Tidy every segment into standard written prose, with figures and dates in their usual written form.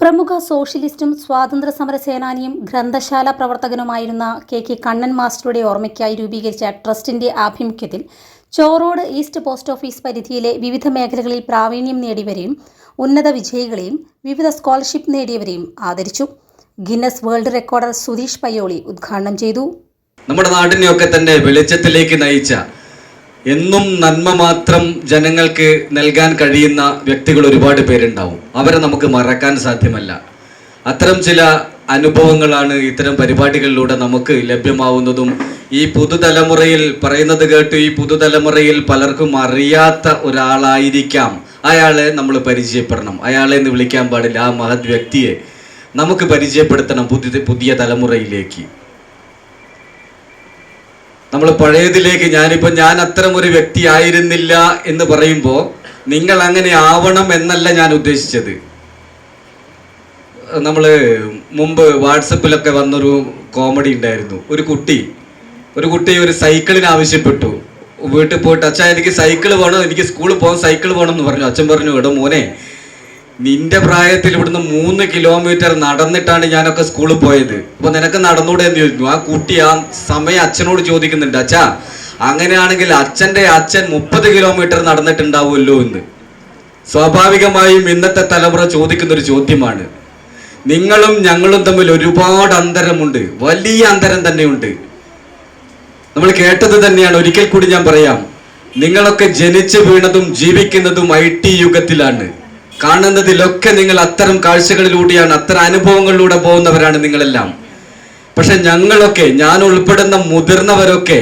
പ്രമുഖ സോഷ്യലിസ്റ്റും സ്വാതന്ത്ര്യ സമര സേനാനിയും ഗ്രന്ഥശാല പ്രവർത്തകനുമായിരുന്ന കെ കണ്ണൻ മാസ്റ്ററുടെ ഓർമ്മയ്ക്കായി രൂപീകരിച്ച ട്രസ്റ്റിന്റെ ആഭിമുഖ്യത്തിൽ ചോറോഡ് ഈസ്റ്റ് പോസ്റ്റ് ഓഫീസ് പരിധിയിലെ വിവിധ മേഖലകളിൽ പ്രാവീണ്യം നേടിയവരെയും ഉന്നത വിജയികളെയും വിവിധ സ്കോളർഷിപ്പ് നേടിയവരെയും ആദരിച്ചു. Guinness world recorder Sudheesh Payyoli ഉദ്ഘാടനം ചെയ്തു. നമ്മുടെ നാടിനെയൊക്കെ തന്നെ വെളിച്ചത്തിലേക്ക് നയിച്ച, എന്നും നന്മ മാത്രം ജനങ്ങൾക്ക് നൽകാൻ കഴിയുന്ന വ്യക്തികൾ ഒരുപാട് പേരുണ്ടാവും. അവരെ നമുക്ക് മറക്കാൻ സാധ്യമല്ല. അത്തരം ചില അനുഭവങ്ങളാണ് ഇത്തരം പരിപാടികളിലൂടെ നമുക്ക് ലഭ്യമാവുന്നതും. ഈ പുതുതലമുറയിൽ പറയുന്നത് കേട്ട് ഈ പുതുതലമുറയിൽ പലർക്കും അറിയാത്ത ഒരാളായിരിക്കാം. അയാളെ നമ്മൾ പരിചയപ്പെടണം. അയാളെ എന്ന് വിളിക്കാൻ പാടില്ല. ആ മഹത് വ്യക്തിയെ നമുക്ക് പരിചയപ്പെടുത്തണം പുതിയ തലമുറയിലേക്ക്. നമ്മൾ പഴയതിലേക്ക് ഞാൻ അത്തരം ഒരു വ്യക്തി ആയിരുന്നില്ല എന്ന് പറയുമ്പോൾ നിങ്ങൾ അങ്ങനെ ആവണം എന്നല്ല ഞാൻ ഉദ്ദേശിച്ചത്. നമ്മൾ മുമ്പ് വാട്സപ്പിലൊക്കെ വന്നൊരു കോമഡി ഉണ്ടായിരുന്നു. ഒരു കുട്ടി ഒരു സൈക്കിളിന് ആവശ്യപ്പെട്ടു. വീട്ടിൽ പോയിട്ട്, അച്ഛാ എനിക്ക് സൈക്കിൾ വേണം, എനിക്ക് സ്കൂളിൽ പോകാൻ സൈക്കിൾ വേണം എന്ന് പറഞ്ഞു. അച്ഛൻ പറഞ്ഞു, എടോ മോനെ, നിന്റെ പ്രായത്തിൽ ഇവിടുന്ന് 3 കിലോമീറ്റർ നടന്നിട്ടാണ് ഞാനൊക്കെ സ്കൂളിൽ പോയത്. അപ്പൊ നിനക്ക് നടന്നൂടെ എന്ന് ചോദിച്ചു. ആ കുട്ടി ആ സമയം അച്ഛനോട് ചോദിക്കുന്നുണ്ട്, അച്ഛാ അങ്ങനെയാണെങ്കിൽ അച്ഛൻ്റെ അച്ഛൻ 30 കിലോമീറ്റർ നടന്നിട്ടുണ്ടാവുമല്ലോ എന്ന്. സ്വാഭാവികമായും ഇന്നത്തെ തലമുറ ചോദിക്കുന്നൊരു ചോദ്യമാണ്. നിങ്ങളും ഞങ്ങളും തമ്മിൽ ഒരുപാട് അന്തരമുണ്ട്, വലിയ അന്തരം തന്നെയുണ്ട്. നമ്മൾ കേട്ടത് തന്നെയാണ്. ഒരിക്കൽ കൂടി ഞാൻ പറയാം, നിങ്ങളൊക്കെ ജനിച്ചു വീണതും ജീവിക്കുന്നതും IT യുഗത്തിലാണ്. കാണുന്നതിലൊക്കെ നിങ്ങൾ അത്തരം കാഴ്ചകളിലൂടെയാണ്, അത്തരം അനുഭവങ്ങളിലൂടെ പോകുന്നവരാണ് നിങ്ങളെല്ലാം. പക്ഷെ ഞങ്ങളൊക്കെ, ഞാൻ ഉൾപ്പെടുന്ന മുതിർന്നവരൊക്കെ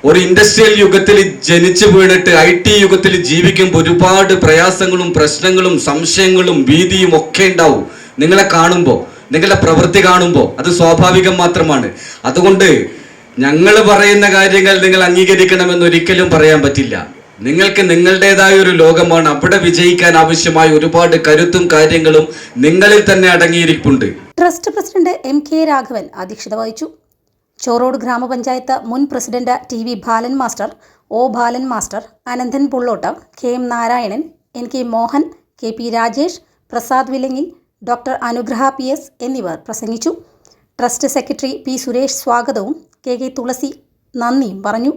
ഒരു ഇൻഡസ്ട്രിയൽ യുഗത്തിൽ ജനിച്ചു വീണിട്ട് IT യുഗത്തിൽ ജീവിക്കുമ്പോൾ ഒരുപാട് പ്രയാസങ്ങളും പ്രശ്നങ്ങളും സംശയങ്ങളും ഭീതിയും ഒക്കെ ഉണ്ടാവും. നിങ്ങളെ കാണുമ്പോൾ, നിങ്ങളുടെ പ്രവൃത്തി കാണുമ്പോൾ അത് സ്വാഭാവികം മാത്രമാണ്. അതുകൊണ്ട് ഞങ്ങൾ പറയുന്ന കാര്യങ്ങൾ നിങ്ങൾ അംഗീകരിക്കണമെന്ന് ഒരിക്കലും പറയാൻ പറ്റില്ല. നിങ്ങൾക്ക് നിങ്ങളുടേതായ ഒരു ലോകമാണ്. അവിടെ വിജയിക്കാൻ ആവശ്യമായ ഒരുപാട് കരുത്തും കാര്യങ്ങളും നിങ്ങളിൽ തന്നെ അടങ്ങിയിരിപ്പുണ്ട്. ട്രസ്റ്റ് പ്രസിഡന്റ് MK രാഘവൻ അധ്യക്ഷത വഹിച്ചു. ചോറോഡ് ഗ്രാമപഞ്ചായത്ത് മുൻ president TV Balan master, O Balan master, Ananthan Pullottu, KM Narayanan, NK Mohan, KP Rajesh, Prasad Vilangil, doctor Anugraha PS എന്നിവർ പ്രസംഗിച്ചു. ട്രസ്റ്റ് സെക്രട്ടറി P സുരേഷ് സ്വാഗതവും KK തുളസി നന്ദിയും പറഞ്ഞു.